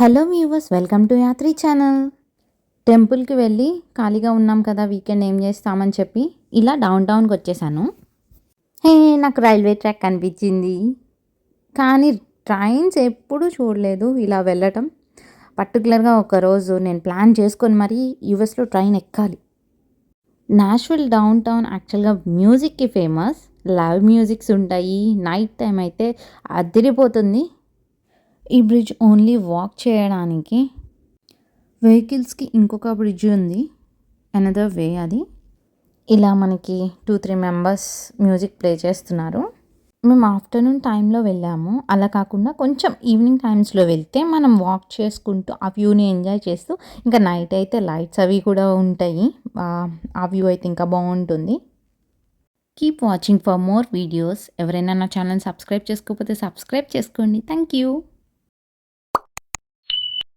Hello viewers, welcome to Yatri channel. టెంపుల్కి వెళ్ళి ఖాళీగా ఉన్నాం కదా, వీకెండ్ ఏం చేస్తామని చెప్పి ఇలా డౌన్ టౌన్కి వచ్చేసాను. నాకు రైల్వే ట్రాక్ కనిపించింది, కానీ ట్రైన్స్ ఎప్పుడూ చూడలేదు ఇలా వెళ్ళటం. పర్టికులర్గా ఒకరోజు నేను ప్లాన్ చేసుకొని మరీ యూఎస్లో ట్రైన్ ఎక్కాలి. నాష్విల్ డౌన్ టౌన్ యాక్చువల్గా మ్యూజిక్కి ఫేమస్. లైవ్ మ్యూజిక్స్ ఉంటాయి, నైట్ టైం అయితే అదిరిపోతుంది. ఈ బ్రిడ్జ్ ఓన్లీ వాక్ చేయడానికి, వెహికల్స్కి ఇంకొక బ్రిడ్జ్ ఉంది, అనదర్ వే. అది ఇలా మనకి 2-3 మెంబర్స్ మ్యూజిక్ ప్లే చేస్తున్నారు. మేము ఆఫ్టర్నూన్ టైంలో వెళ్ళాము. అలా కాకుండా కొంచెం ఈవినింగ్ టైమ్స్లో వెళ్తే మనం వాక్ చేసుకుంటూ ఆ వ్యూని ఎంజాయ్ చేస్తూ, ఇంకా నైట్ అయితే లైట్స్ అవి కూడా ఉంటాయి. ఆ వ్యూ అయితే ఇంకా బాగుంటుంది. Keep watching for more videos. ఎవరైనా నా ఛానల్ సబ్స్క్రైబ్ చేసుకోకపోతే సబ్స్క్రైబ్ చేసుకోండి. Thank you.